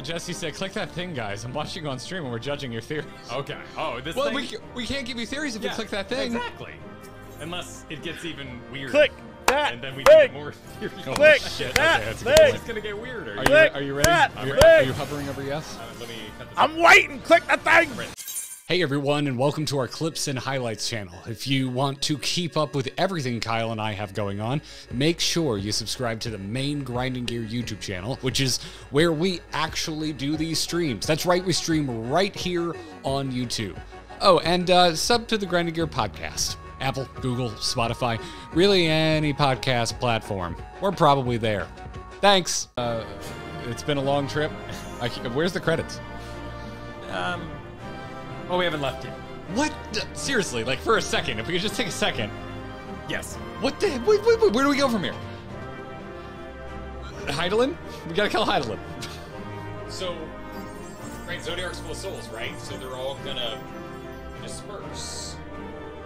Jesse said, click that thing, guys. I'm watching you on stream and we're judging your theories. Okay. Oh, this well, thing? we can't give you theories if you click that thing. Exactly. Unless it gets even weirder. Click that and then we thing. need more theories. Click shit. that Okay, that's a thing. good point. It's gonna get weirder. Are you ready? that Are you hovering over yes? Let me cut this I'm waiting. Click that thing. Hey everyone, and welcome to our Clips and Highlights channel. If you want to keep up with everything Kyle and I have going on, make sure you subscribe to the main Grinding Gear YouTube channel, which is where we actually do these streams. That's right, we stream right here on YouTube. Oh, and sub to the Grinding Gear podcast. Apple, Google, Spotify, really any podcast platform. We're probably there. Thanks. It's been a long trip. Where's the credits? Oh, we haven't left yet. What? Seriously, like for a second, if we could just take a second. Yes. What the? Wait, where do we go from here? Heidelin? We gotta kill Heidelin. So, right, Zodiark's full of souls, right? So they're all gonna disperse.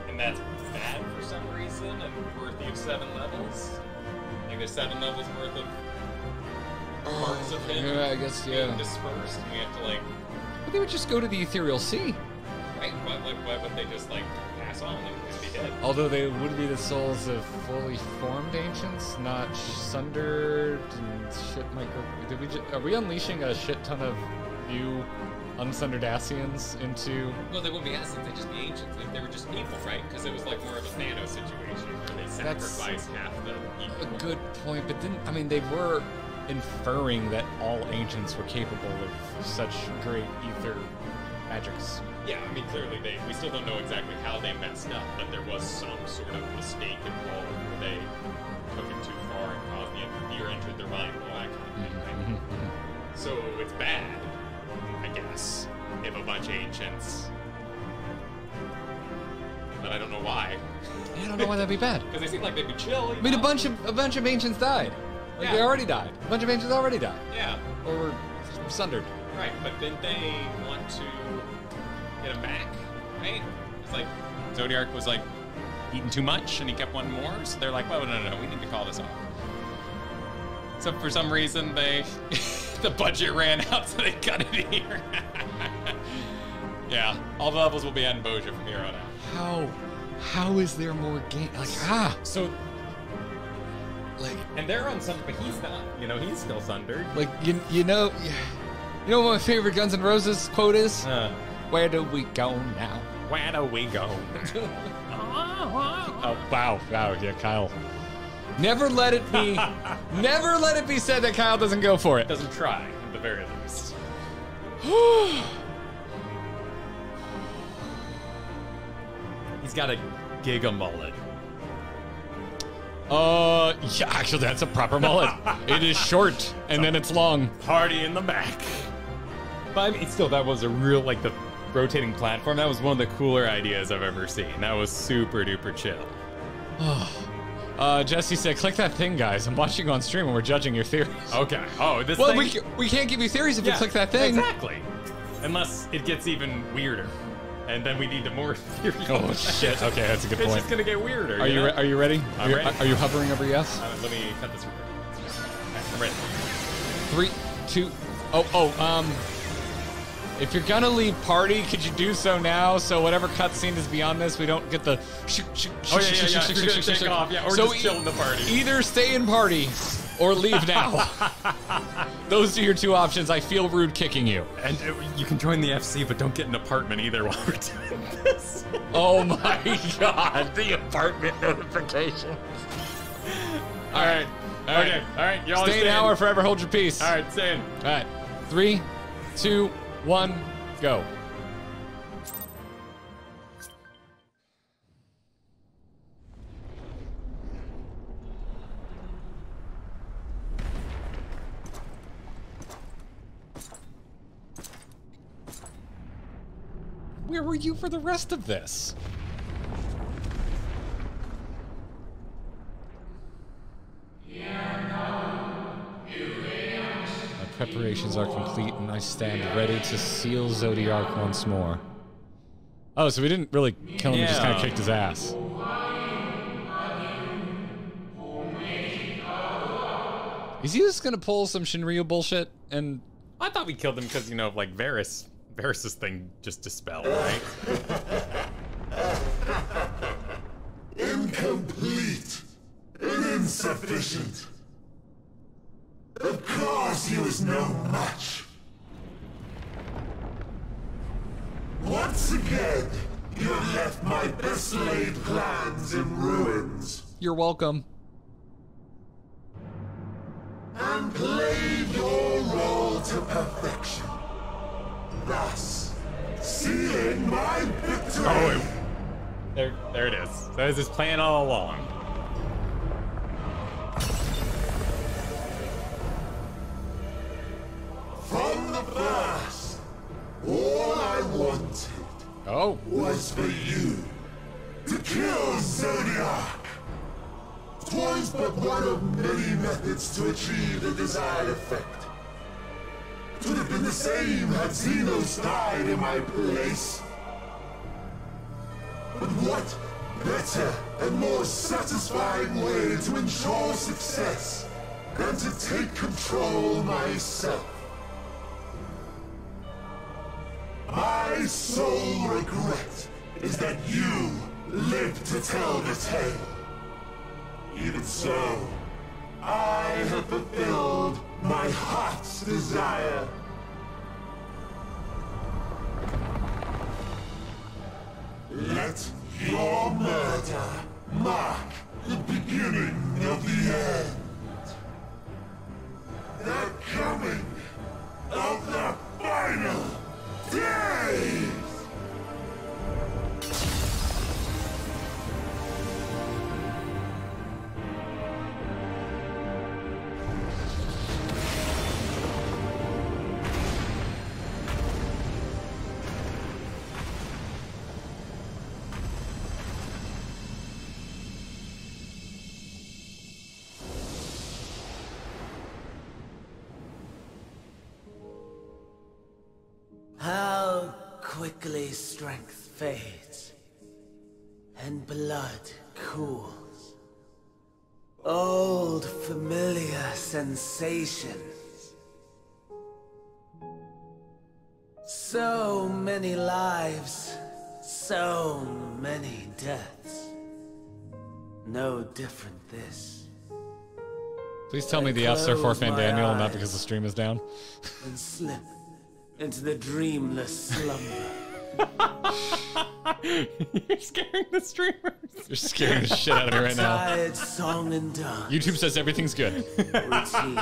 And that's bad for some reason, and worthy of 7 levels. Like there's 7 levels worth of parts of him Yeah, I guess, yeah. being dispersed, and we have to, like... But they would just go to the Ethereal Sea. Right, why would they just, like, pass on and just be dead? Although they would be the souls of fully formed ancients, not sundered and shit might go... Are we unleashing a shit ton of new unsundered Asians into... Well, they wouldn't be Asians, they'd just be ancients. They were just evil, right? Because it was, like, more of a Thanos situation where they sacrificed half the evil. A good point, but didn't... I mean, they were inferring that all ancients were capable of such great ether magics. Yeah, I mean, clearly we still don't know exactly how they messed up, but there was some sort of mistake involved where they took it too far and caused the fear entered their mind and all that kind of thing, right? So it's bad, I guess, if a bunch of ancients... But I don't know why. I don't know why that'd be bad. Because they seem like they'd be chill, you I mean, know? a bunch of ancients died. Like, Yeah. they already died. A bunch of ancients already died. Yeah, Or were sundered. right, but didn't they want to get him back, right? It's like, Zodiark was like, eating too much, and he kept wanting more, so they're like, well, no, we need to call this off. So for some reason, the budget ran out, so they cut it here. Yeah, all the levels will be Ambrosia from here on out. How is there more game? Like, So, like, and they're on some, but he's not, he's still sundered. like, you know what my favorite Guns N' Roses quote is? Where do we go now? Where do we go? Oh, wow, yeah, Kyle. Never let it be said that Kyle doesn't go for it. Doesn't try, at the very least. He's got a giga mullet. Yeah, actually, that's a proper mullet. It is short, and then it's long. Party in the back. But I mean, still, that was a real, like, the rotating platform. That was one of the cooler ideas I've ever seen. That was super duper chill. Jesse said, click that thing, guys. I'm watching you on stream and we're judging your theories. Okay. Oh, this Well, thing? we can't give you theories if you click that thing. Exactly. Unless it gets even weirder. And then we need more theories. Oh, shit. Okay, that's a good point. It's just gonna get weirder. Are you ready? I'm ready. Are you hovering over yes? Let me cut this record. Okay, I'm ready. 3, 2, if you're gonna leave party, could you do so now? So whatever cutscene is beyond this, we don't get the shoot. Oh, yeah. If you're gonna take off, yeah, or just chill in the party. Either stay in party or leave now. Those are your two options. I feel rude kicking you. And you can join the FC, but don't get an apartment either while we're doing this. Oh my god, the apartment notification. All right. Okay, all right. Y'all Stay now or forever hold your peace. All right, staying. All right. 3, 2, 1, go. Where were you for the rest of this? My preparations are complete and I stand ready to seal Zodiark once more. Oh, so we didn't really kill him, we just kind of kicked his ass. Is he just gonna pull some Shinryu bullshit and I thought we killed him because, you know, like Varys's thing just dispelled, right? Incomplete and insufficient. Of course he was no match. Once again, you have left my best laid plans in ruins. You're welcome. And played your role to perfection. Thus, sealing my victory. Oh, there it is. That was his plan all along. From the first, all I wanted was for you to kill Zodiac. 'Twas but one of many methods to achieve the desired effect. Could have been the same had Xenos died in my place. But what better and more satisfying way to ensure success than to take control myself? My sole regret is that you lived to tell the tale. Even so, I have fulfilled my heart's desire. Let your murder mark the beginning of the end. The coming of the final days! How quickly strength fades, and blood cools. Old familiar sensations. So many lives, so many deaths. No different this. Please tell me the F's are for Fandaniel and not because the stream is down. And slip into the dreamless slumber. You're scaring the streamers. You're scaring the shit out of me right now. Tired song and dance. YouTube says everything's good. Routine.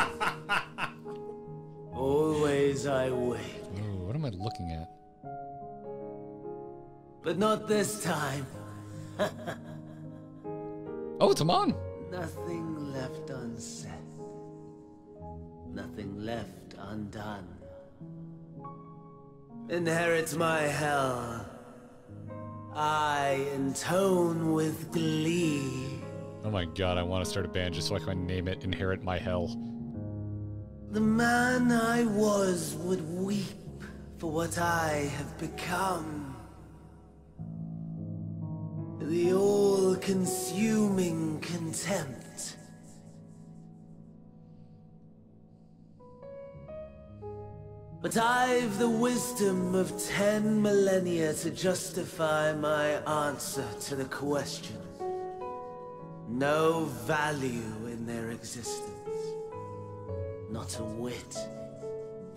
Always I wait. Ooh, what am I looking at? But not this time. Oh, it's Amon. Nothing left unsaid. Nothing left undone. Inherit my hell. I intone with glee. Oh my god, I want to start a band just so I can name it Inherit My Hell. The man I was would weep for what I have become. The all-consuming contempt. But I've the wisdom of 10 millennia to justify my answer to the question. No value in their existence. Not a whit.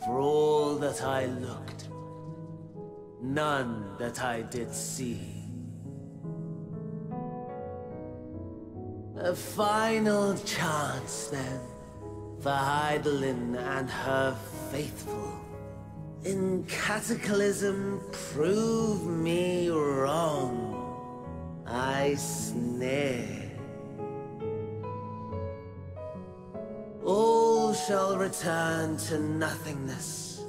For all that I looked. None that I did see. A final chance, then, for Heidelin and her faithful. In Cataclysm, prove me wrong. I sneer. All shall return to nothingness,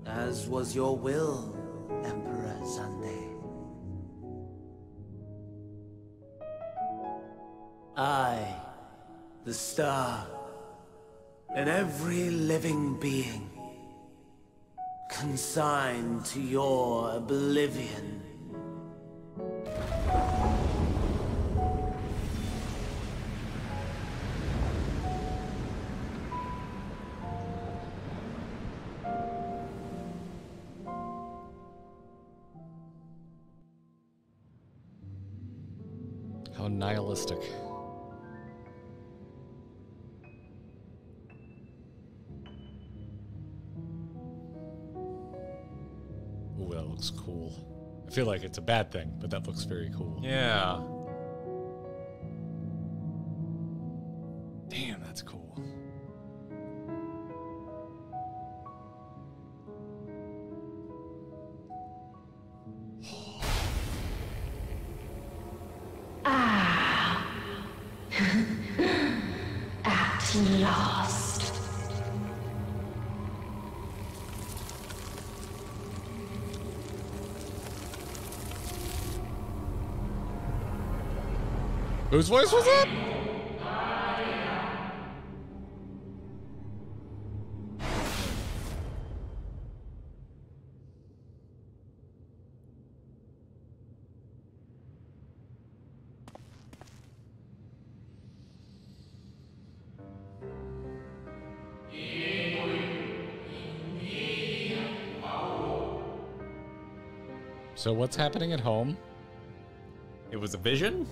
as was your will, Emperor Sunday. I, the star, and every living being, consigned to your oblivion. nihilistic. Ooh, that looks cool. I feel like it's a bad thing, but that looks very cool. Yeah. Damn, that's cool. At last. Whose voice was that? So what's happening at home? It was a vision?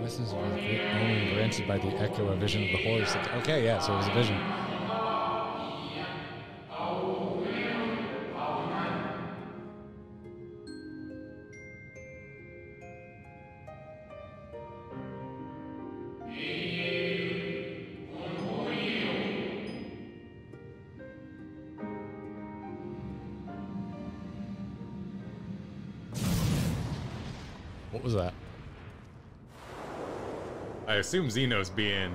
Listens with great omen granted by the echo, a vision of the horse. Okay, yeah, so it was a vision. What was that? I assume Xeno's being...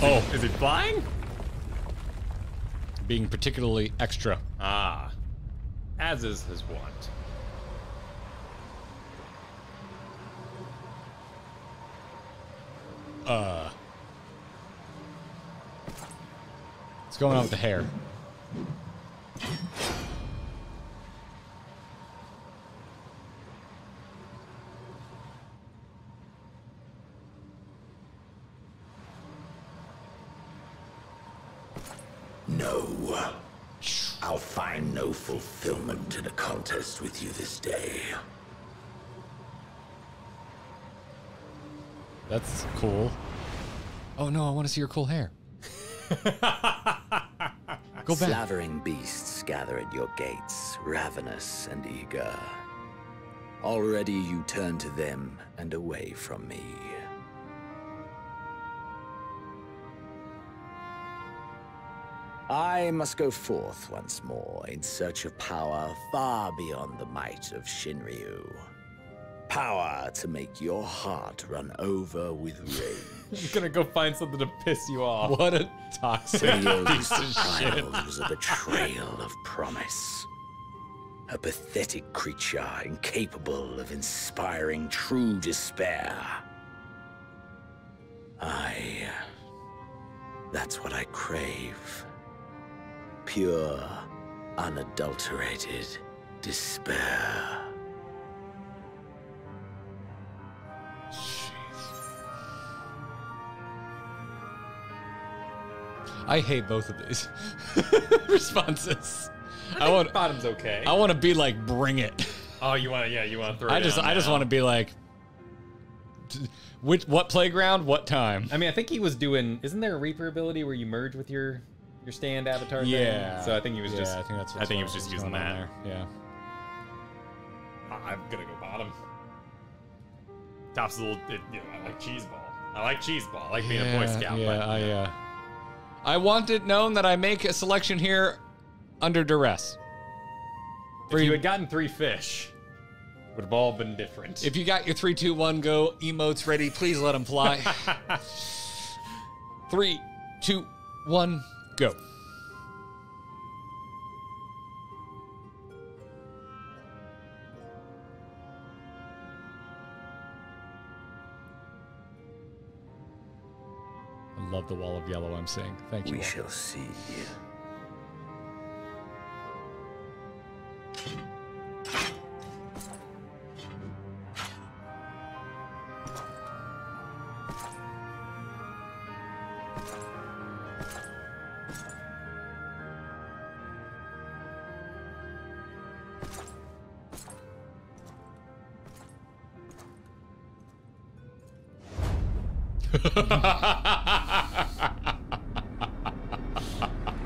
Oh. Is he flying? Being particularly extra. Ah. As is his wont. What's going on with the hair? No. I'll find no fulfillment in a contest with you this day. That's cool. Oh no, I want to see your cool hair. Go back. Slavering beasts gather at your gates, ravenous and eager. Already you turn to them and away from me. I must go forth once more in search of power far beyond the might of Shinryu. Power to make your heart run over with rage. I'm gonna go find something to piss you off. What a toxic piece of shit. Child was a betrayal of promise. A pathetic creature incapable of inspiring true despair. That's what I crave. Pure, unadulterated despair. I hate both of these responses. I want bottom's okay. I want to be like, bring it. Oh, you want to? Yeah, you want to throw. I just want to be like, what playground, what time? I mean, I think he was doing. Isn't there a Reaper ability where you merge with your stand avatar? Yeah. Thing? So I think he was just. I think that's. I think he was just using that. There. Yeah. I'm gonna go bottom. Top's a little. I like cheese ball. I like cheese ball. I like being a Boy Scout. Yeah, but, I want it known that I make a selection here under duress. If you had gotten 3 fish, would have all been different. If you got your 3, 2, 1, go emotes ready, please let them fly. 3, 2, 1, go. love the wall of yellow I'm seeing. Thank you. We all. shall see.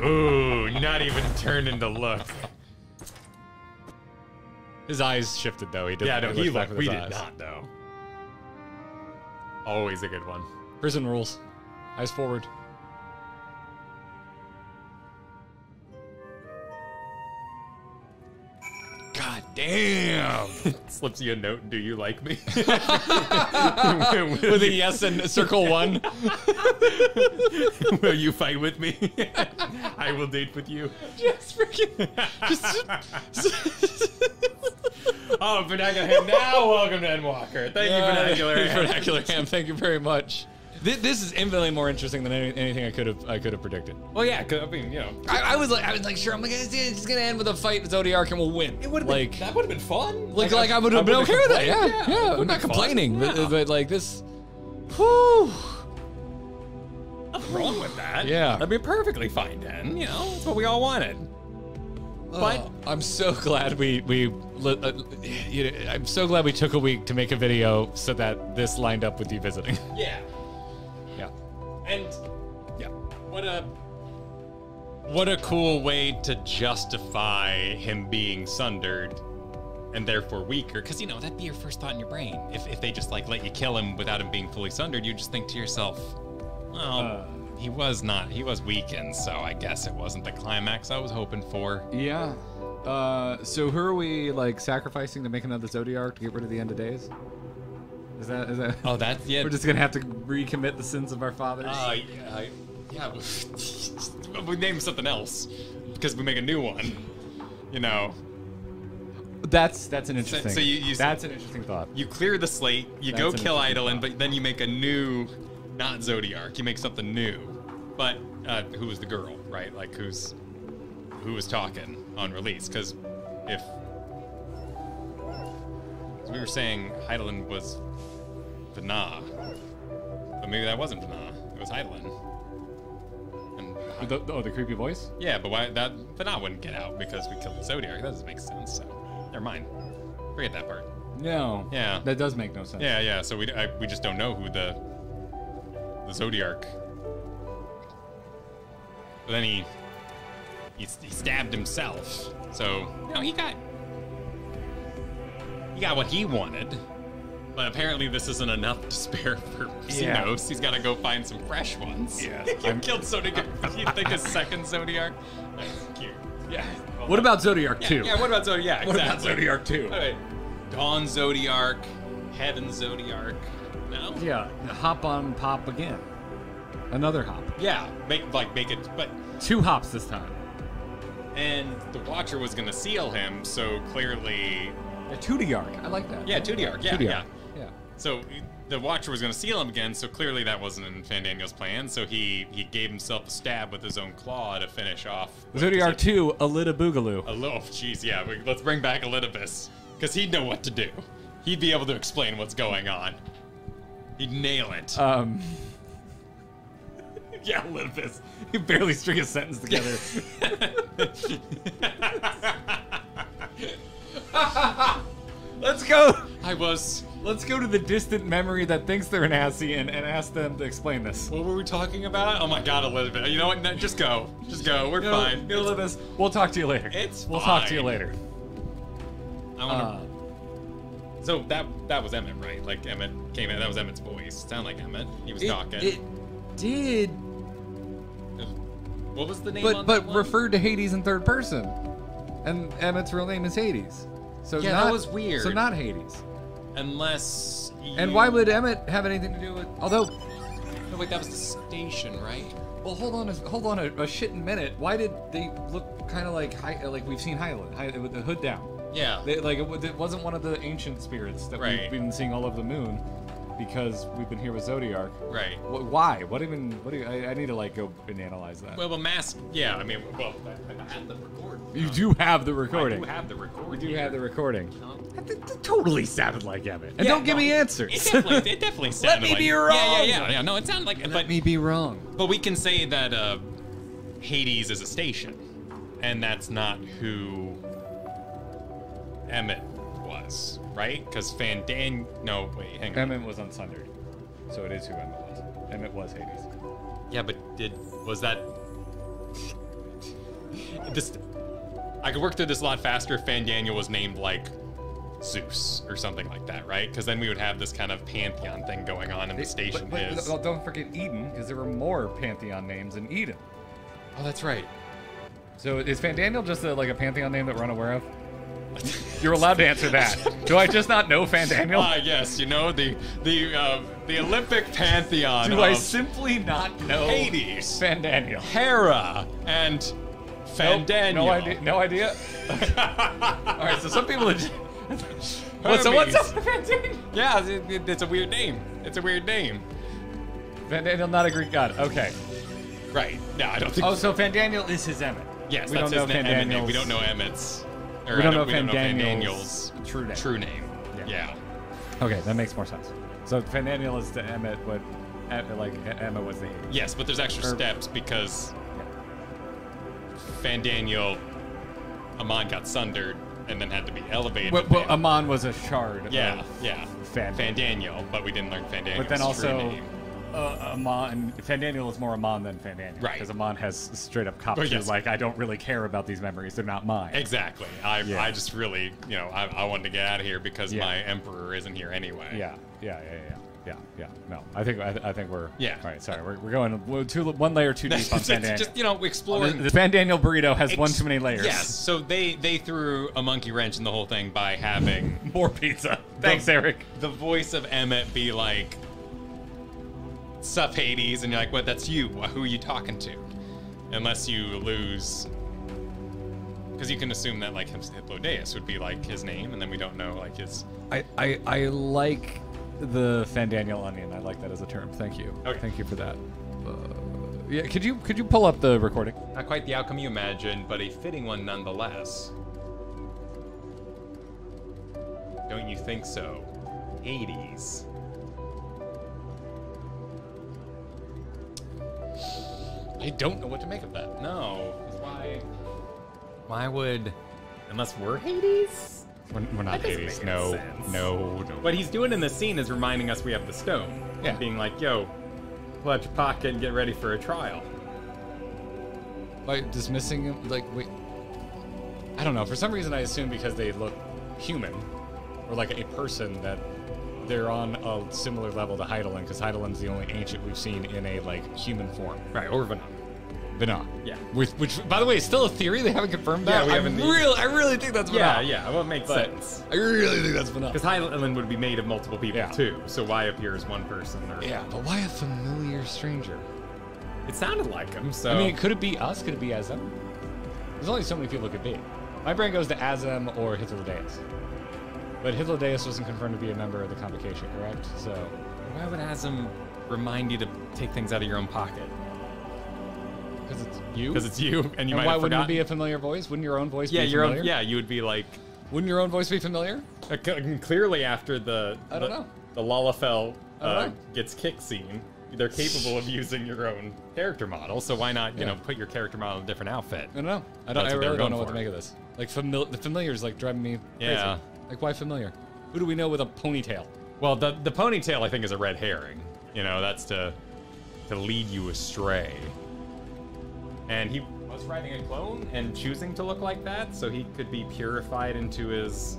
Ooh, not even turning to look. His eyes shifted though. He did. Yeah, no, he looked back looked. with We his did eyes. not, though. Always a good one. Prison rules. Eyes forward. God damn! Slips you a note. Do you like me? With a yes and circle 1. Will you fight with me? I will date with you. Just freaking. Oh, Vernacular Ham. Now, welcome to Endwalker. Thank you, Vernacular Ham. Vernacular Ham. Thank you very much. This is infinitely more interesting than anything I could have predicted. Well, yeah, 'cause, I mean, you know. I was like, sure. I'm like, it's gonna end with a fight with Zodiark and we'll win. It would have like, been, that would have been fun. like I would have been okay with that. Yeah, it I'm would've not been complaining, fun. Yeah. but like this. Whew. Nothing wrong with that. Yeah. That'd be perfectly fine, Dan. You know, that's what we all wanted. But I'm so glad I'm so glad we took a week to make a video so that this lined up with you visiting. yeah, Yeah. and Yeah. what a cool way to justify him being sundered and therefore weaker. Because, you know, that'd be your first thought in your brain. If they just, like, let you kill him without him being fully sundered, you just think to yourself, well, he was weakened, so I guess it wasn't the climax I was hoping for. Yeah. So who are we like sacrificing to make another Zodiark to get rid of the end of days? Is that? Oh, that's, yeah. We're just gonna have to recommit the sins of our fathers. Yeah. We name something else because we make a new one. You know. That's an interesting. So you that's an interesting thought. You clear the slate. You That's go an kill interesting Eidolon, thought. but then you make a new, not Zodiark. You make something new, but who was the girl, right? Like who was talking on release? Because if we were saying Eidolon was Vana, but maybe that wasn't Vana. It was Eidolon. And The creepy voice? yeah, but why that Vana wouldn't get out because we killed the Zodiark? That doesn't make sense. So never mind. Forget that part. No. Yeah. That does make no sense. Yeah. So we just don't know who the Zodiark. But then he stabbed himself. So you know he got what he wanted. But apparently this isn't enough to spare for Xenos. He's got to go find some fresh ones. Yeah. He killed Zodiark. You think his second Zodiark? That's cute. Yeah. What about Zodiark 2? Yeah. What about Zodiark? Yeah. What about Exactly. Zodiark 2? All right. Dawn Zodiark, Heaven Zodiark. No? Yeah. Hop on pop again. Another hop. Yeah. Make it, but 2 hops this time. and the Watcher was gonna seal him, so clearly. A 2D arc. I like that. Yeah, 2D arc. Yeah, 2D yeah. arc. Yeah. So the Watcher was gonna seal him again, so clearly that wasn't in Fandaniel's plan. So he gave himself a stab with his own claw to finish off. Zodiark 2, Alita Boogaloo. Oh, jeez, yeah. Let's bring back Elidibus, because he'd know what to do. He'd be able to explain what's going on. He'd nail it. Yeah, Elidibus. You barely string a sentence together. Let's go. Let's go to the distant memory that thinks they're an assy and ask them to explain this. What were we talking about? Oh my God, Elidibus. You know what? No, just go. Just go. We're fine. Elidibus, we'll talk to you later. We'll talk to you later. I wanna... So that was Emmett, right? Like Emmett came in. That was Emmett's voice. Sound like Emmett. He was talking. It did, What was the name? on but that one? referred to Hades in third person, and Emmett's real name is Hades. So Yeah, not, that was weird. So not Hades. Unless. And why would Emmett have anything to do with? Although, No, wait, that was the station, right? well, hold on a shitting minute. Why did they look kind of like we've seen Highland with the hood down? Yeah. It wasn't one of the ancient spirits that Right. we've been seeing all over the moon. because we've been here with Zodiark. Right. Why? What even? What do you? I need to like go and analyze that. Well, mask. Yeah, I mean, well, I had the record. You do have the recording. I do have the recording. You do have the recording. That totally sounded like Emmett. And Yeah, don't give me answers. It definitely sounded me like. be wrong. Yeah. No, it sounded like. Let me be wrong. But we can say that Hades is a station, and that's not who Emmett was, right? Because No, wait, hang on. Emmett was on Sundered, so it is who Emmett was. Emmett was Hades. Yeah, but was that? I could work through this a lot faster if Fandaniel was named like Zeus or something like that, right? Because then we would have this kind of pantheon thing going on in the station. But don't forget Eden, because there were more pantheon names in Eden. Oh, that's right. So is Fandaniel just like a pantheon name that we're unaware of? You're allowed to answer that. Do I just not know Fandaniel? Yes, you know the Olympic pantheon. Do I simply not know Hades, Fandaniel, Hera, and Fandaniel? Nope, no idea. All right, so some people. What's up with Fandaniel? Yeah, it's a weird name. It's a weird name. Fandaniel, not a Greek god. Okay. Right. No, I don't think. Oh, so Fandaniel is his Emmett. Yes, we that's don't know his Emmett name. Fandaniel's. We don't know Emmett's. Or We don't know Fandaniel's true name. Yeah. Okay, that makes more sense. So Fandaniel is to Emmett what, like Emmett was the Hades. Yes, but there's extra steps because Fandaniel, Amon got sundered and then had to be elevated. Well, Amon was a shard. Yeah, of yeah. Fandaniel, but we didn't learn Fandaniel's but then also, true name. Amon, Fandaniel is more Amon than Fandaniel. Right. Because Amon has straight up copped Oh, to, yes. like, I don't really care about these memories. They're not mine. Exactly. I just really, I wanted to get out of here because my emperor isn't here anyway. Yeah. No, I think we're. Yeah. All right, sorry. We're going one layer too deep on Fandaniel. Just, exploring. The Fandaniel burrito has one too many layers. Yes. So they threw a monkey wrench in the whole thing by having more pizza. Thanks, Eric. The voice of Emmett be like, "Sup, Hades," and you're like, "What? That's you. Who are you talking to?" Unless you lose, because you can assume that like Hippodeus would be like his name, and then we don't know like his. I like the Fandaniel onion. I like that as a term. Thank you. Okay. Thank you for that. Yeah. Could you pull up the recording? Not quite the outcome you imagined, but a fitting one nonetheless. Don't you think so, Hades? I don't know what to make of that. No. Why would? Unless we're Hades? We're not Hades. No. What he's doing in the scene is reminding us we have the stone. Yeah. And being like, yo, pull out your pocket and get ready for a trial. By dismissing him, like, wait. I don't know. For some reason, I assume because they look human, or like a person, that they're on a similar level to Heidelin, because Heidelin's the only ancient we've seen in a, like, human form. Right, or Vana. Vana. Yeah. Which, by the way, is still a theory. They haven't confirmed that. Yeah, we haven't. I really think that's Vana. Yeah, well, it makes sense. I really think that's Vana. Because Heidelin would be made of multiple people, too. So why appear as one person? Yeah, but why a familiar stranger? It sounded like him, so... I mean, could it be us? Could it be Azem? There's only so many people it could be. My brain goes to Azem or Hythlodeus. But Hythlodeus wasn't confirmed to be a member of the convocation, correct? So... Why would Azem remind you to take things out of your own pocket? Because it's you? Because it's you, and you might why have wouldn't it forgotten. be a familiar voice? Wouldn't your own voice be your familiar? own, yeah, you would be like... Wouldn't your own voice be familiar? Clearly after the... I don't know. The Lalafell I don't know. gets kicked scene, they're capable of using your own character model, so why not, you know, put your character model in a different outfit? I don't know. I That's what really they're don't know going what to for. make of this. Like, the familiar's like driving me crazy. Yeah. Like, why familiar? Who do we know with a ponytail? Well, the ponytail, I think, is a red herring. You know, that's to lead you astray. And he was riding a clone and choosing to look like that, so he could be purified into his...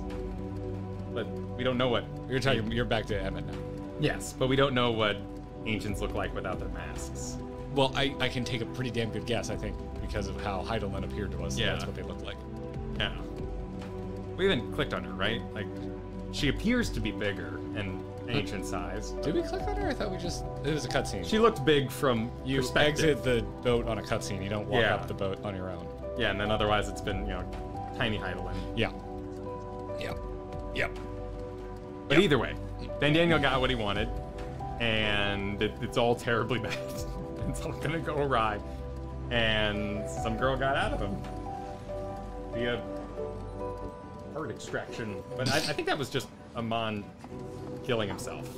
But we don't know what... You're back to Emmett now. Yes, but we don't know what ancients look like without their masks. Well, I can take a pretty damn good guess, I think, because of how Heidelin appeared to us. Yeah. That's what they look like. Yeah. We haven't clicked on her, right? Like, she appears to be bigger and ancient size. Did we click on her? I thought we just... It was a cutscene. She looked big from You perspective. exit the boat on a cutscene. You don't walk up the boat on your own. Yeah, and then otherwise it's been, tiny Heidelin. Yeah. Yep. But either way, Fandaniel got what he wanted. and it's all terribly bad. It's all gonna go awry. And some girl got out of him via heart extraction. But I think that was just Amon killing himself.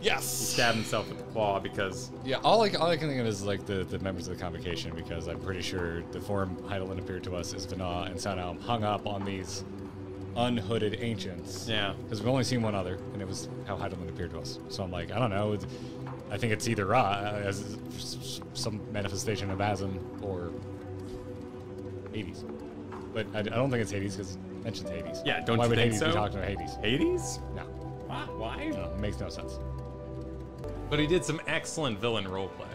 He stabbed himself with the claw because... Yeah, all I can think of is like the members of the convocation, because I'm pretty sure the form Heidelin appeared to us is Vana and Sanalm hung up on these unhooded ancients. Yeah. Because we've only seen one other, and it was how Heidelin appeared to us. So I'm like, I don't know. I think it's either as some manifestation of Asm or Hades. But I don't think it's Hades because it mentions Hades. Yeah, don't Why you would think Hades so? be talking about Hades? Hades? No. Why? No, it makes no sense. But he did some excellent villain roleplay.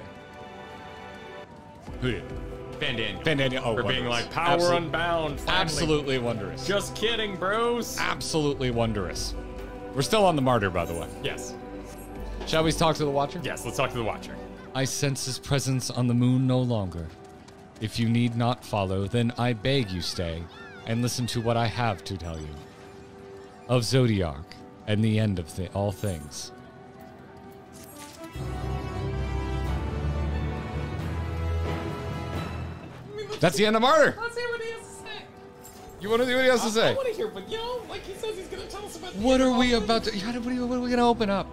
Who did? Fandaniel. Oh, for being like, power unbound. Finally. Absolutely wondrous. Just kidding, bros. Absolutely wondrous. We're still on the martyr, by the way. Yes. Shall we talk to the Watcher? Yes, let's talk to the Watcher. I sense his presence on the moon no longer. If you need not follow, then I beg you stay and listen to what I have to tell you. Of Zodiark and the end of all things. That's the end of Martyr! Let's hear what he has to say. You want to see what he has to say? I want to hear, but like he says he's going to tell us about What are we about to... What are we going to open up?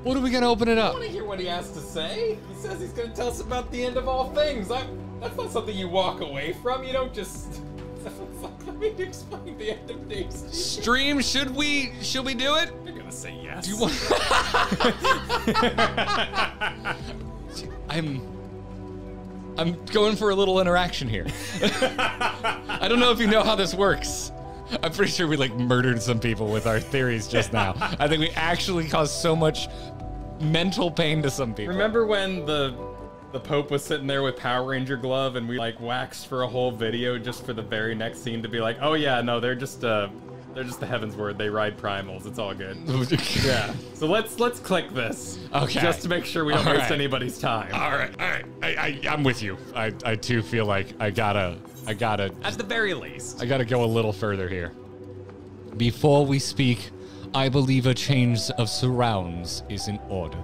What are we going to open it I up? want to hear what he has to say. He says he's going to tell us about the end of all things. That's not something you walk away from. You don't just... Let me explain the end of things. Stream, should we do it? You're going to say yes. Do you want... I'm going for a little interaction here. I don't know if you know how this works. I'm pretty sure we like murdered some people with our theories just now. I think we actually caused so much mental pain to some people. Remember when the Pope was sitting there with Power Ranger glove and we like waxed for a whole video just for the very next scene to be like, oh yeah, no, they're just the Heaven's Word. They ride primals. It's all good. Yeah. So let's click this. Okay. Just to make sure we don't waste anybody's time. All right. I'm with you. I too feel like I gotta. At the very least. I gotta go a little further here. Before we speak, I believe a change of surrounds is in order.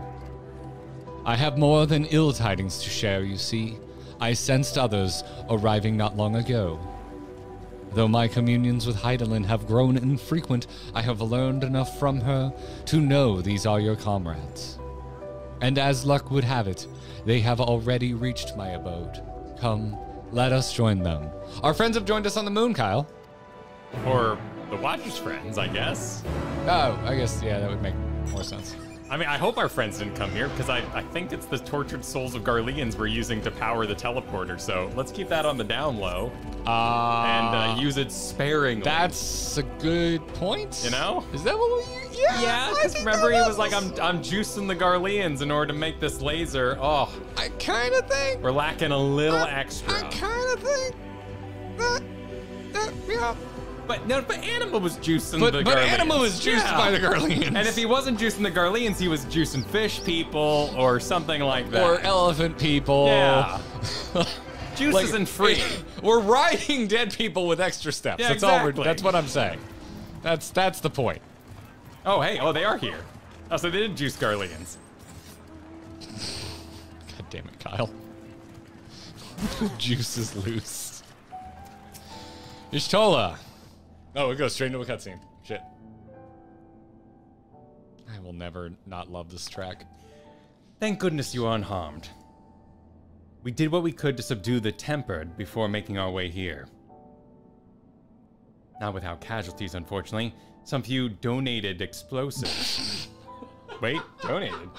I have more than ill tidings to share, you see. I sensed others arriving not long ago. Though my communions with Heidelin have grown infrequent, I have learned enough from her to know these are your comrades. And as luck would have it, they have already reached my abode. Come, let us join them. Our friends have joined us on the moon, Kyle. Or the Watcher's friends, I guess. Oh, I guess, yeah, that would make more sense. I mean, I hope our friends didn't come here, because I think it's the tortured souls of Garleans we're using to power the teleporter, so let's keep that on the down low. And use it sparingly. That's a good point. You know? Is that what we... Yeah, because remember he was like, I'm juicing the Garleans in order to make this laser. Oh. I kind of think... We're lacking a little extra. I kind of think... yeah. But Anima was juicing the Garleans. But Anima was juiced by the Garleans. And if he wasn't juicing the Garleans, he was juicing fish people or something like that. Or elephant people. Yeah. Juice isn't free. We're riding dead people with extra steps. Yeah, that's exactly. That's what I'm saying. That's the point. Oh, hey. Oh, they are here. Oh, so they did juice Garleans. God damn it, Kyle. Juice is loose. Ishtola. Oh, it goes straight into a cutscene. Shit. I will never not love this track. Thank goodness you are unharmed. We did what we could to subdue the Tempered before making our way here. Not without casualties, unfortunately. Some few donated explosives. Wait, donated?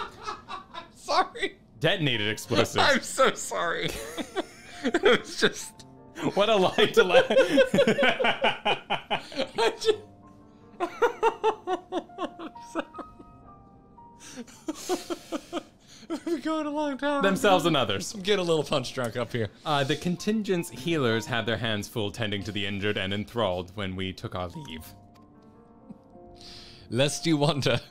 Sorry. Detonated explosives. I'm so sorry. It was just... What a line to let... We've been going a long time. Themselves and others. I'm getting a little punch drunk up here. The contingent's healers had their hands full tending to the injured and enthralled when we took our leave. Lest you wonder,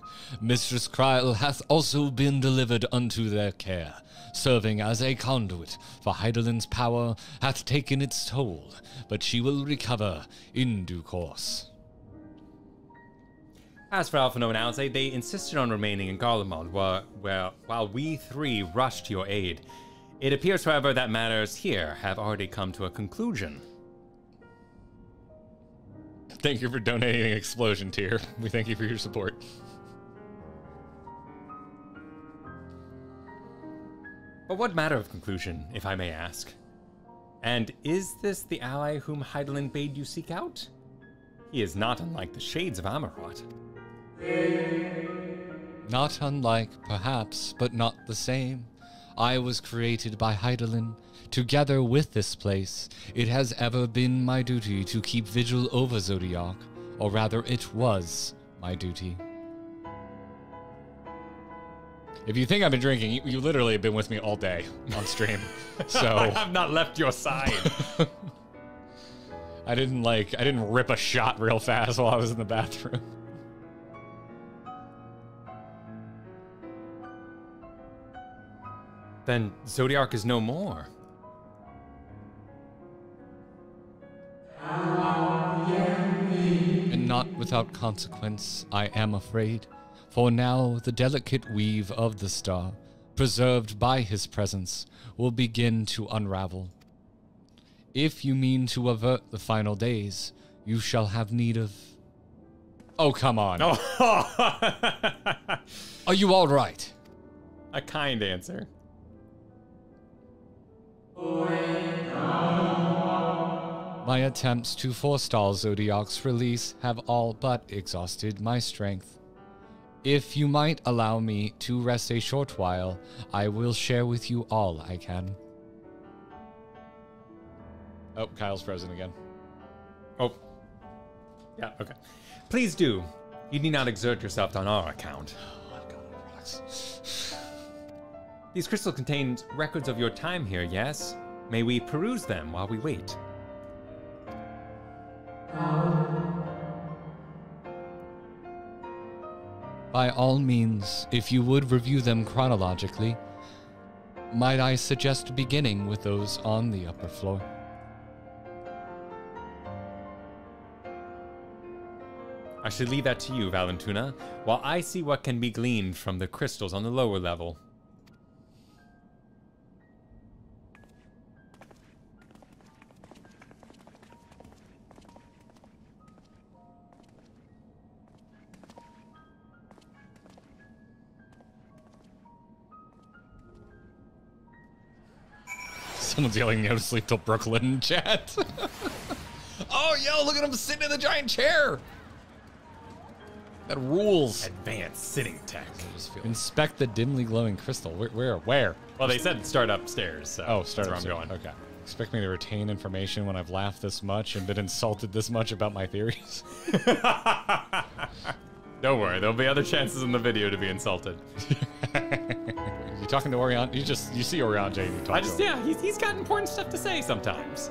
Mistress Kryl hath also been delivered unto their care, serving as a conduit, for Heidelin's power hath taken its toll, but she will recover in due course. As for Alpha Nova Alze, they insisted on remaining in Garlemald while we three rushed to your aid. It appears, however, that matters here have already come to a conclusion. Thank you for donating an explosion tier. We thank you for your support. But what matter of conclusion, if I may ask? And is this the ally whom Heidelin bade you seek out? He is not unlike the shades of Amarot. Not unlike, perhaps, but not the same. I was created by Heidelin. Together with this place, it has ever been my duty to keep vigil over Zodiac, or rather it was my duty. If you think I've been drinking, you literally have been with me all day on stream. So I have not left your side. I didn't rip a shot real fast while I was in the bathroom. Then Zodiac is no more. And not without consequence, I am afraid. For now, the delicate weave of the star, preserved by his presence, will begin to unravel. If you mean to avert the final days, you shall have need of... Oh, come on. Are you all right? A kind answer. My attempts to forestall Zodiac's release have all but exhausted my strength. If you might allow me to rest a short while, I will share with you all I can. Oh, Kyle's frozen again. Oh. Yeah, okay. Please do. You need not exert yourself on our account. Oh, I've got no rocks. These crystals contain records of your time here, yes? May we peruse them while we wait? By all means, if you would review them chronologically, might I suggest beginning with those on the upper floor? I should leave that to you, Valentuna, while I see what can be gleaned from the crystals on the lower level. Someone's yelling no to sleep till Brooklyn in chat. Oh, yo, look at him sitting in the giant chair. That rules. Advanced sitting tech. Inspect the dimly glowing crystal. Where? Well, they said start upstairs, so start that's where I'm upstairs. going. Okay. Expect me to retain information when I've laughed this much and been insulted this much about my theories? Don't worry, there'll be other chances in the video to be insulted. You talking to Orion? You see Orion J. He's got important stuff to say sometimes.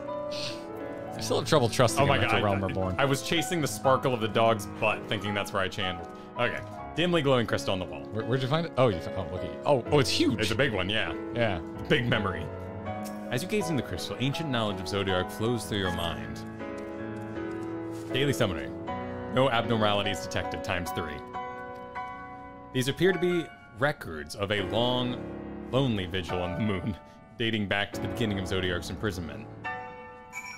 I still have trouble trusting him after Realm Reborn. I was chasing the sparkle of the dog's butt, thinking that's where I channeled. Okay, dimly glowing crystal on the wall. Where'd you find it? Oh, look at you. Oh, it's huge. It's a big one, yeah. Yeah. Big memory. As you gaze in the crystal, ancient knowledge of Zodiac flows through your mind. Daily summary. No abnormalities detected, ×3. These appear to be records of a long, lonely vigil on the moon, dating back to the beginning of Zodiac's imprisonment.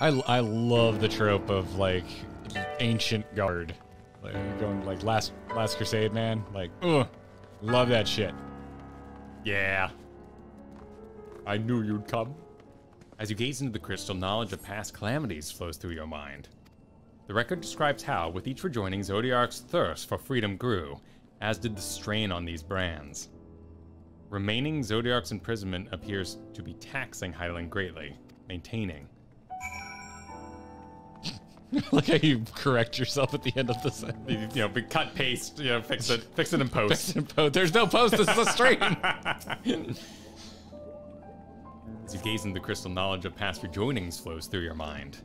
I love the trope of, like, ancient guard. Like, going, like, last crusade, man. Like, ugh. Love that shit. Yeah. I knew you'd come. As you gaze into the crystal, knowledge of past calamities flows through your mind. The record describes how, with each rejoining, Zodiac's thirst for freedom grew, as did the strain on these brands. Remaining, Zodiac's imprisonment appears to be taxing Hyland greatly, maintaining. Look how you correct yourself at the end of this. Cut, paste, fix it in post. Fix it in post. There's no post, this is a stream. As you gaze into the crystal, knowledge of past rejoinings flows through your mind.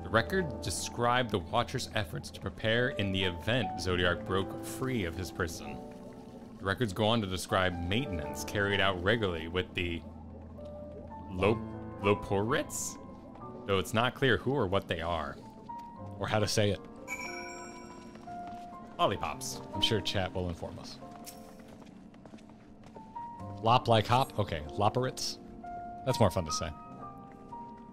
The record described the Watcher's efforts to prepare in the event Zodiac broke free of his prison. The records go on to describe maintenance carried out regularly with the Loporits, though it's not clear who or what they are. Or how to say it. lollipops. I'm sure chat will inform us. Lop like hop? Okay, loporits. That's more fun to say.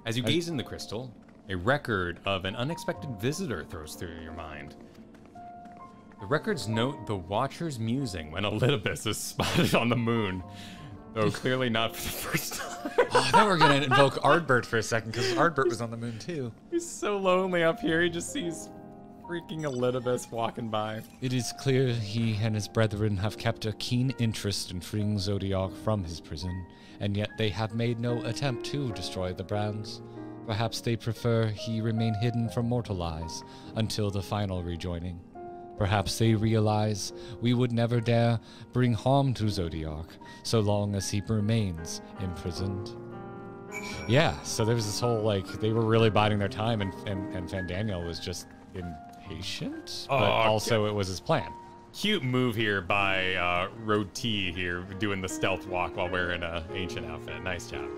As you gaze in the crystal, a record of an unexpected visitor throws through your mind. The records note the Watcher's musing when Elidibus is spotted on the moon, though clearly not for the first time. Oh, I thought we were going to invoke Ardbert for a second, because Ardbert was on the moon too. He's so lonely up here, he just sees freaking Elidibus walking by. It is clear he and his brethren have kept a keen interest in freeing Zodiac from his prison, and yet they have made no attempt to destroy the brands. Perhaps they prefer he remain hidden from mortal eyes until the final rejoining. Perhaps they realize we would never dare bring harm to Zodiac so long as he remains imprisoned. Yeah, so there was this whole, like, they were really biding their time, and Fandaniel was just impatient, but also it was his plan. Cute move here by Road T here, doing the stealth walk while wearing an ancient outfit. Nice job.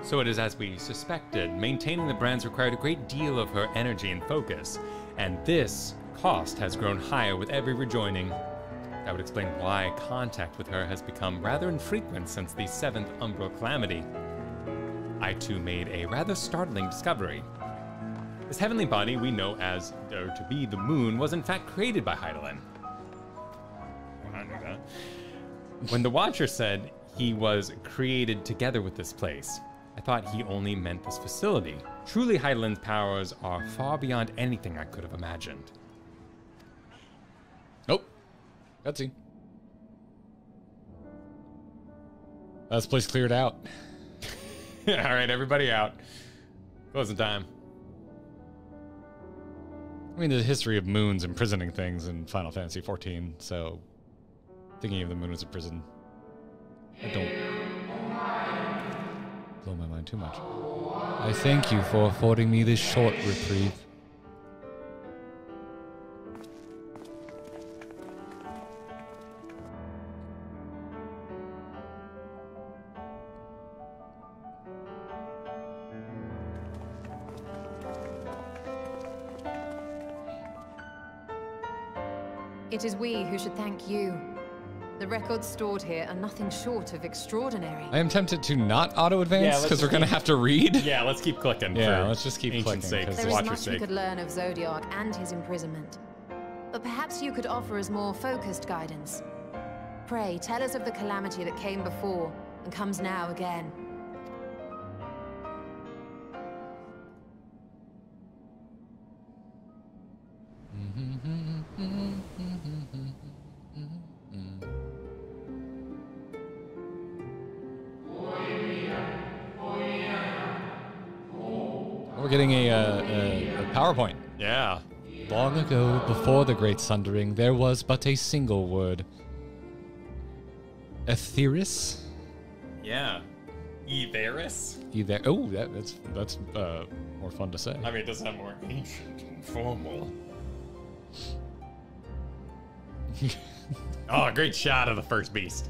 So it is as we suspected, maintaining the brands required a great deal of her energy and focus, and this cost has grown higher with every rejoining. That would explain why contact with her has become rather infrequent since the 7th Umbral Calamity. I too made a rather startling discovery. This heavenly body we know as, or to be the moon, was in fact created by Hydaelyn. I knew that. When the Watcher said he was created together with this place, I thought he only meant this facility. Truly, Hydaelyn's powers are far beyond anything I could have imagined. Nope. Cutscene. This place cleared out. All right, everybody out. Closing time. I mean, the history of moons imprisoning things in Final Fantasy XIV, so thinking of the moon as a prison, I don't blow my mind too much. I thank you for affording me this short reprieve. It is we who should thank you. The records stored here are nothing short of extraordinary. I am tempted to not auto-advance, because we're going to have to read. Yeah, let's keep clicking. Yeah, let's just keep clicking. There is much we could learn of Zodiac and his imprisonment. But perhaps you could offer us more focused guidance. Pray, tell us of the calamity that came before and comes now again. We're getting a PowerPoint. Yeah. Long ago, before the Great Sundering, there was but a single word. Etheris? Yeah. Etheris? Oh, that's more fun to say. I mean, it does sound more ancient and formal. Oh, great shot of the first beast.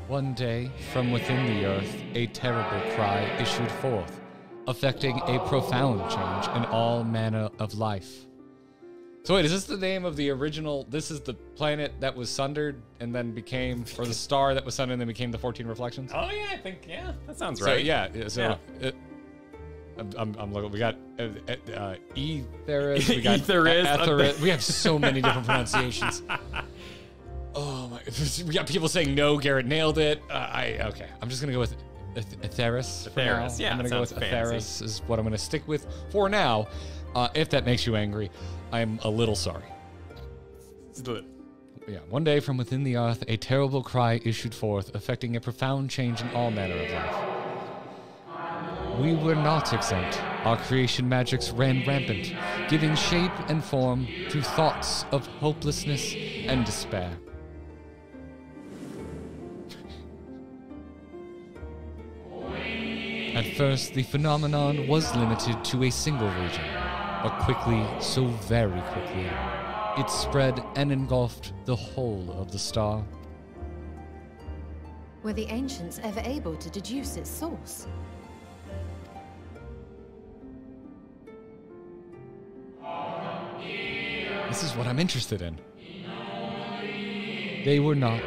One day, from within the earth, a terrible cry issued forth, affecting a profound change in all manner of life. So wait, is this the name of the original? This is the planet that was sundered and then became, or the star that was sundered and then became the 14 reflections? Oh yeah, I think, yeah, that sounds So right. yeah, I'm looking. We got Etheris. We got Etheris. We have so many different pronunciations. Oh my! We got people saying no. Garrett nailed it. Okay. I'm just gonna go with Etheris. Etheris. Yeah, I'm gonna go with fancy. Etheris. Is what I'm gonna stick with for now. If that makes you angry, I'm a little sorry. Yeah. One day, from within the earth, a terrible cry issued forth, affecting a profound change in all manner of life. We were not exempt. Our creation magics ran rampant, giving shape and form to thoughts of hopelessness and despair. At first, the phenomenon was limited to a single region, but quickly, so very quickly, it spread and engulfed the whole of the star. Were the ancients ever able to deduce its source? This is what I'm interested in. They were not.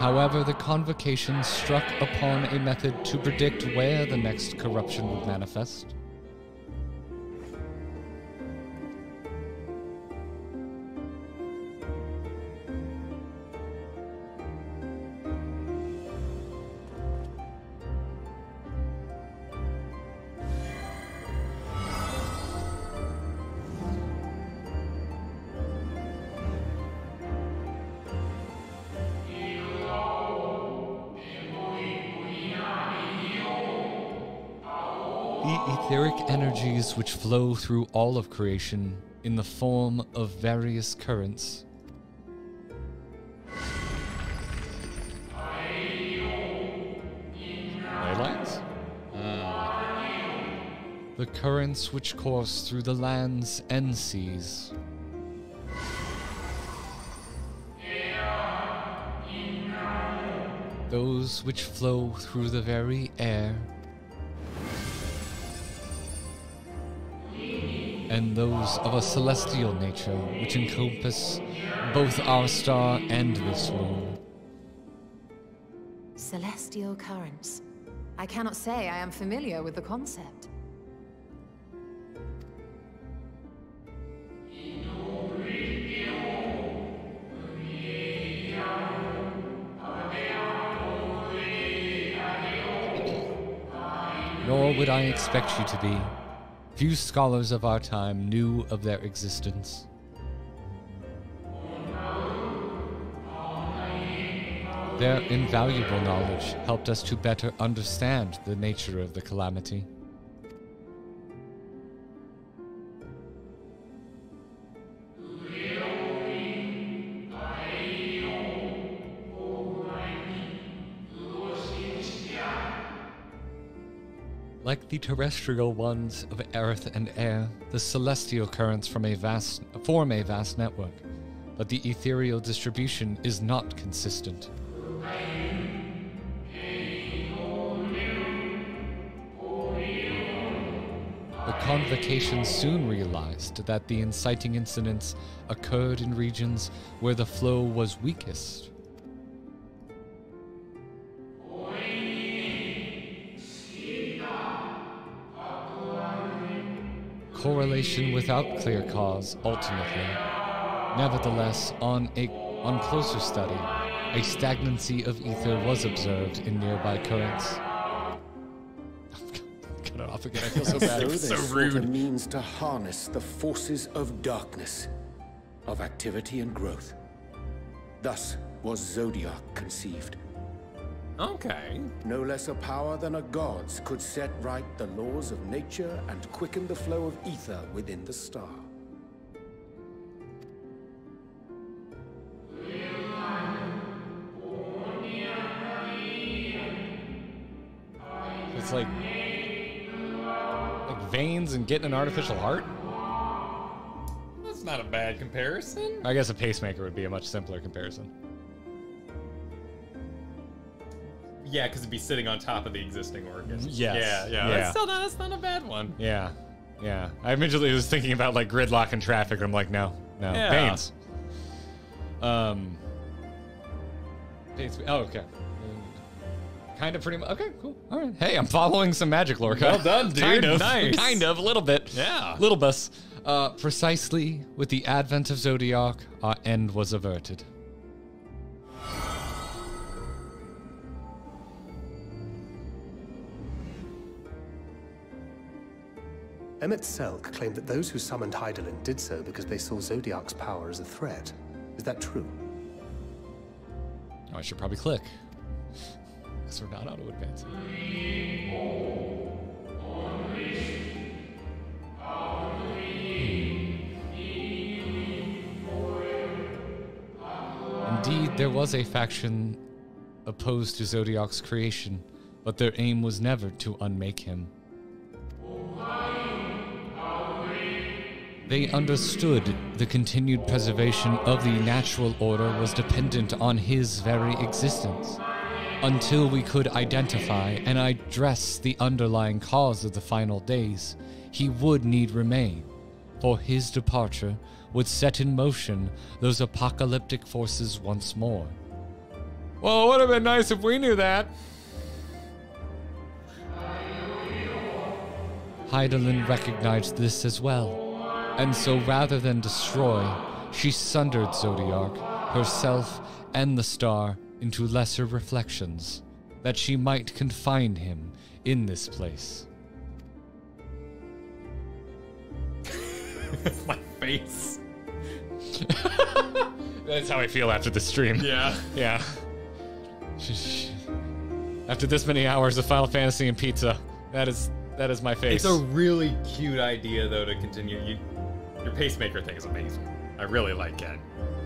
However, the convocation struck upon a method to predict where the next corruption would manifest. The etheric energies which flow through all of creation in the form of various currents. Ley lines? The currents which course through the lands and seas. Those which flow through the very air. And those of a celestial nature which encompass both our star and this moon. Celestial currents. I cannot say I am familiar with the concept. Nor would I expect you to be. Few scholars of our time knew of their existence. Their invaluable knowledge helped us to better understand the nature of the calamity. Like the terrestrial ones of earth and air, the celestial currents form a vast network, but the ethereal distribution is not consistent. The convocation soon realized that the inciting incidents occurred in regions where the flow was weakest. Correlation without clear cause, ultimately. Nevertheless, on closer study, a stagnancy of ether was observed in nearby currents. Cut it off again, I feel so bad. It was so rude. A means to harness the forces of darkness, of activity and growth. Thus was Zodiac conceived. Okay. No less a power than a god's could set right the laws of nature and quicken the flow of ether within the star. It's like veins and getting an artificial heart? That's not a bad comparison. I guess a pacemaker would be a much simpler comparison. Yeah, because it'd be sitting on top of the existing organ. Yes. Yeah. That's not a bad one. Yeah. I immediately was thinking about like gridlock and traffic. I'm like, no. Yeah. Veins. Oh, okay. Kind of, pretty much. Okay, cool. All right. Hey, I'm following some magic lore. Well done, dude. Kind of. Nice. Kind of, a little bit. Yeah. Little bus. Precisely with the advent of Zodiac, our end was averted. Emmett Selk claimed that those who summoned Hydaelyn did so because they saw Zodiac's power as a threat. Is that true? Oh, I should probably click. Because we're not auto-advancing. Indeed, there was a faction opposed to Zodiac's creation, but their aim was never to unmake him. They understood the continued preservation of the natural order was dependent on his very existence. Until we could identify and address the underlying cause of the final days, he would need remain, for his departure would set in motion those apocalyptic forces once more. Well, it would have been nice if we knew that. Hydaelyn recognized this as well, and so rather than destroy, she sundered Zodiark, herself, and the star into lesser reflections, that she might confine him in this place. My face. That's how I feel after the stream. Yeah. Yeah. After this many hours of Final Fantasy and pizza, that is my face. It's a really cute idea, though, to continue. Your pacemaker thing is amazing. I really like it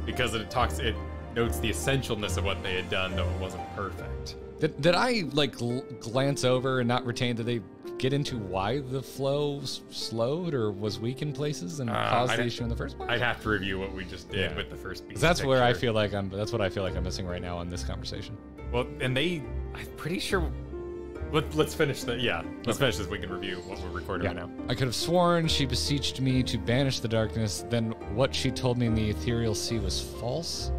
because it notes the essentialness of what they had done, though it wasn't perfect. Did I like glance over and not retain? Did they get into why the flow slowed or was weak in places and caused the issue in the first place? I'd have to review what we just did with the first piece. That's where I feel like that's what I feel like I'm missing right now in this conversation. Well, and I'm pretty sure. Let's finish let's finish this. We can review what we're recording right now. I could have sworn she beseeched me to banish the darkness. Then what she told me in the ethereal sea was false.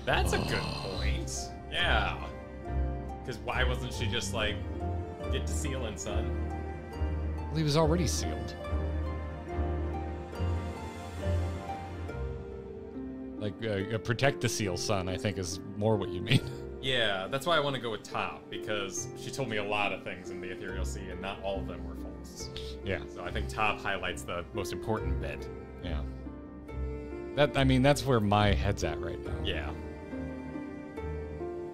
That's a good point. Yeah. Because why wasn't she just like, get to sealing, son? Well, he was already sealed. Like, protect the seal, son, I think is more what you mean. Yeah, that's why I want to go with Top, because she told me a lot of things in the ethereal sea, and not all of them were false. Yeah. So I think Top highlights the most important bit. Yeah. That's where my head's at right now. Yeah.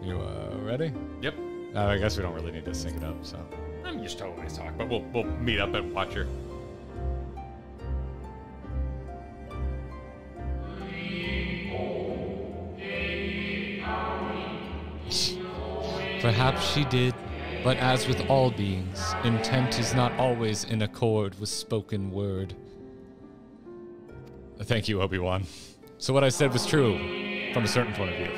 You ready? Yep. I guess we don't really need to sync it up, so. I'm used to always talk, but we'll meet up at Watcher. Perhaps she did, but as with all beings, intent is not always in accord with spoken word. Thank you, Obi-Wan. So what I said was true, from a certain point of view.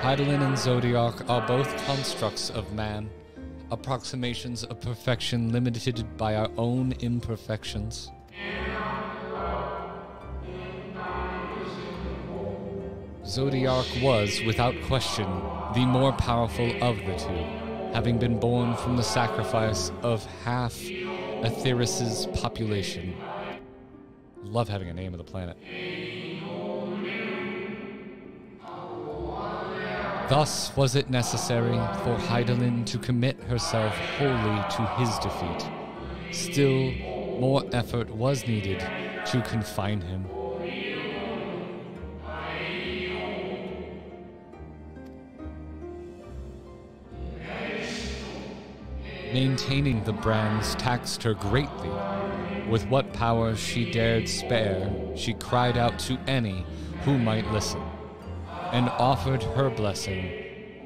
Hydaelyn and Zodiark are both constructs of man, approximations of perfection limited by our own imperfections. Zodiark was, without question, the more powerful of the two, having been born from the sacrifice of half Aetheris's population. Love having a name of the planet. Thus was it necessary for Hydaelyn to commit herself wholly to his defeat. Still, more effort was needed to confine him. Maintaining the brands taxed her greatly. With what power she dared spare, she cried out to any who might listen, and offered her blessing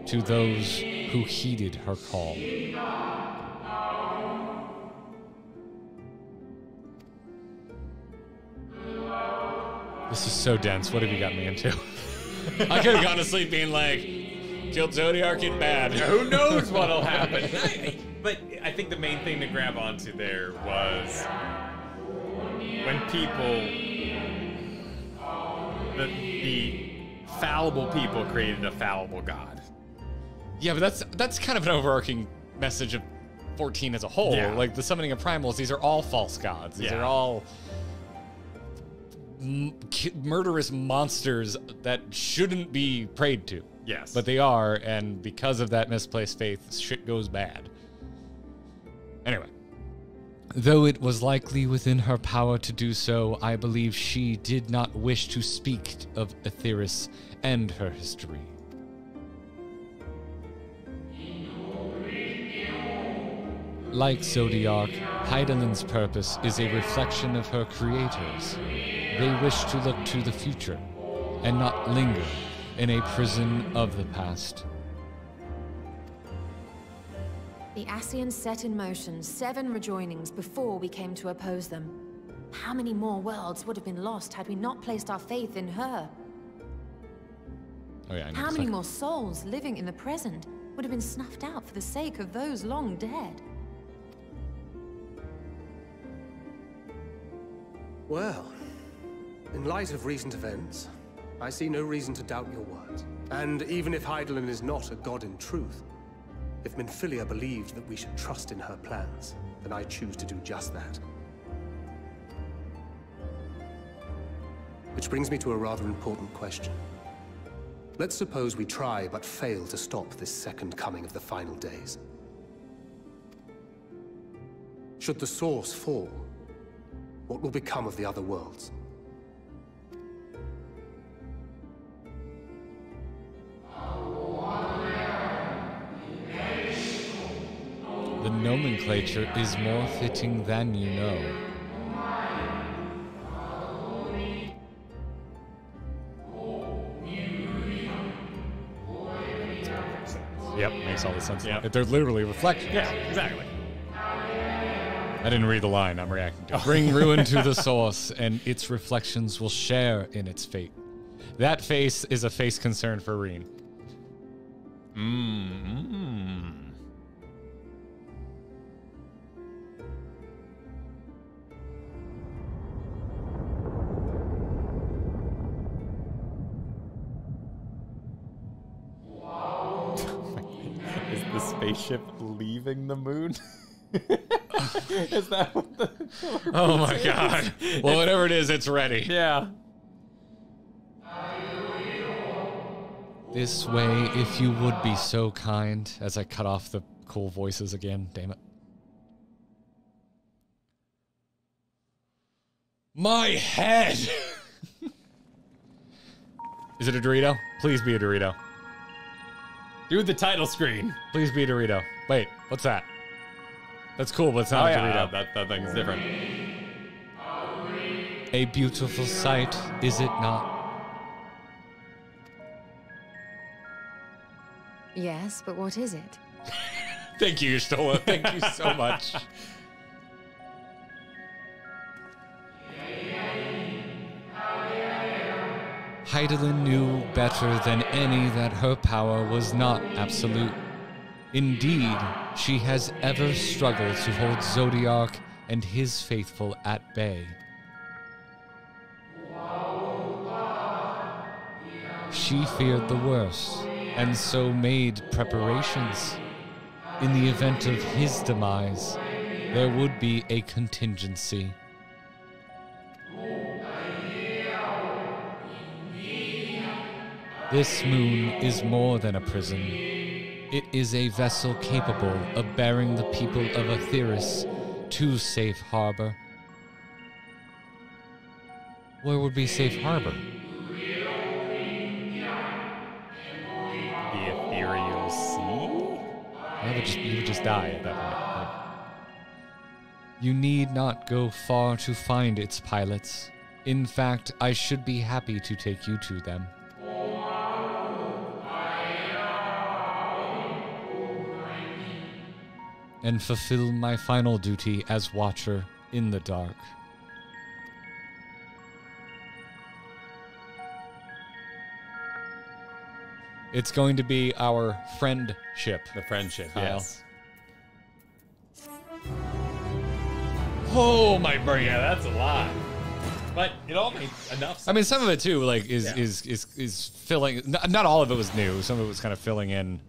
to those who heeded her call. This is so dense. What have you got me into? I could have gone to sleep being like, killed Zodiark in bad. Who knows what'll happen? But I think the main thing to grab onto there was when people, the fallible people created a fallible god. Yeah, but that's kind of an overarching message of 14 as a whole. Yeah. Like the summoning of primals, these are all false gods. These are all murderous monsters that shouldn't be prayed to. Yes. But they are, and because of that misplaced faith, shit goes bad. Anyway. Though it was likely within her power to do so, I believe she did not wish to speak of Aetheris and her history. Like Zodiark, Hydaelyn's purpose is a reflection of her creators. They wish to look to the future, and not linger in a prison of the past. The Ascians set in motion 7 rejoinings before we came to oppose them. How many more worlds would have been lost had we not placed our faith in her? Oh yeah. I know. How many more souls living in the present would have been snuffed out for the sake of those long dead? Well, in light of recent events, I see no reason to doubt your words. And even if Hydaelyn is not a god in truth, if Minfilia believed that we should trust in her plans, then I choose to do just that. Which brings me to a rather important question. Let's suppose we try but fail to stop this second coming of the final days. Should the source fall, what will become of the other worlds? The nomenclature is more fitting than you know. Yep, makes all the sense. Yep. They're literally reflections. Yeah, exactly. I didn't read the line, I'm reacting to it. Bring ruin to the source, and its reflections will share in its fate. That face is a face concern for Reen. Is the spaceship leaving the moon? Is that what the Oh my god. Well, whatever it is, it's ready. Yeah. This way, if you would be so kind, as I cut off the cool voices again, damn it. My head! Is it a Dorito? Please be a Dorito. Do the title screen. Please be a Dorito. Wait, what's that? That's cool, but it's not a Dorito. That thing's different. A beautiful sight, is it not? Yes, but what is it? Thank you, Stola. Thank you so much. Hydaelyn knew better than any that her power was not absolute. Indeed, she has ever struggled to hold Zodiark and his faithful at bay. She feared the worst, and so made preparations. In the event of his demise, there would be a contingency. This moon is more than a prison. It is a vessel capable of bearing the people of Aetheris to safe harbor. Where would be safe harbor? The ethereal sea? You would just die at that point. You need not go far to find its pilots. In fact, I should be happy to take you to them. And fulfill my final duty as Watcher in the dark. It's going to be our friendship. The friendship, Kyle. yes. Oh, my brain. Yeah, that's a lot. But it all made enough sense. I mean, some of it too, like, is filling. Not all of it was new. Some of it was kind of filling in.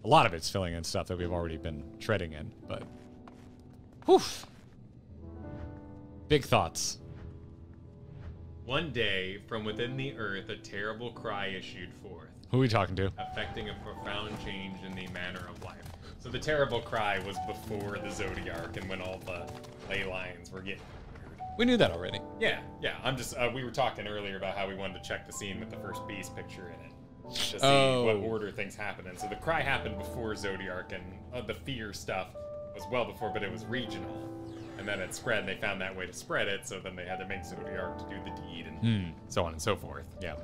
A lot of it's filling in stuff that we've already been treading in, but whew. Big thoughts. One day, from within the earth, a terrible cry issued forth. Who are we talking to? Affecting a profound change in the manner of life. So the terrible cry was before the Zodiark and when all the ley lines were getting weird. We knew that already. Yeah. I'm just, we were talking earlier about how we wanted to check the scene with the first beast picture in it. To see what order things happen in. So the cry happened before Zodiark, and the fear stuff was well before, but it was regional. And then it spread, and they found that way to spread it, so then they had to make Zodiark to do the deed, and so on and so forth. Yeah.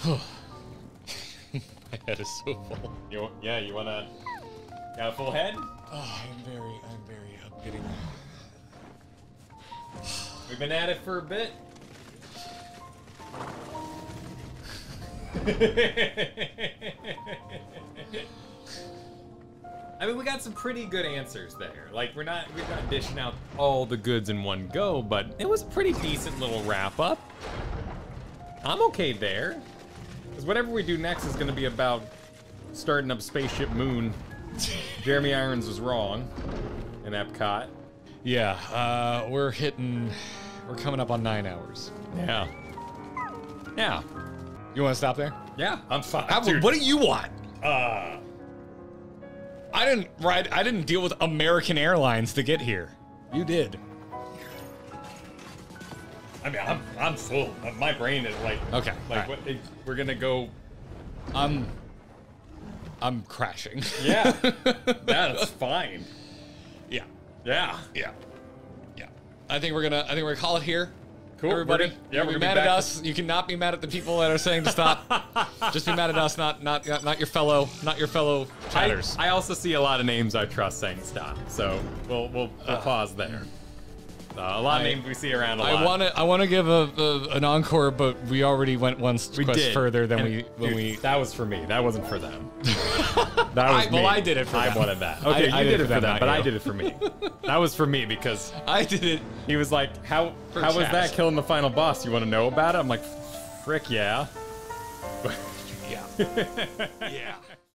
My head is so full. You wanna got a full head? Oh, I'm getting. We've been at it for a bit. I mean, we got some pretty good answers there. Like, we're not dishing out all the goods in one go, but it was a pretty decent little wrap up. I'm okay there. Because whatever we do next is going to be about starting up Spaceship Moon. Jeremy Irons was wrong in Epcot. Yeah, we're coming up on 9 hours. Yeah. Yeah. You want to stop there? Yeah, I'm fine. What do you want? I didn't deal with American Airlines to get here. You did. I mean, I'm full. My brain is like, okay. Like, right. We're gonna go. I'm crashing. Yeah, that's fine. Yeah. Yeah. Yeah. Yeah. I think we're gonna call it here. Cool. Everybody, we're be mad at us. You cannot be mad at the people that are saying to stop. Just be mad at us, not your fellow chatters. I also see a lot of names I trust saying stop, so we'll pause there. A lot of names we see around a lot. I want to give an encore, but we already went one quest further than we. That was for me. That wasn't for them. That was me. Well, I did it for them. I wanted that. Okay, I you did it for them, but you. I did it for me. That was for me because I did it. He was like, "How was that killing the final boss? You want to know about it?" I'm like, "Frick yeah." Yeah. Yeah.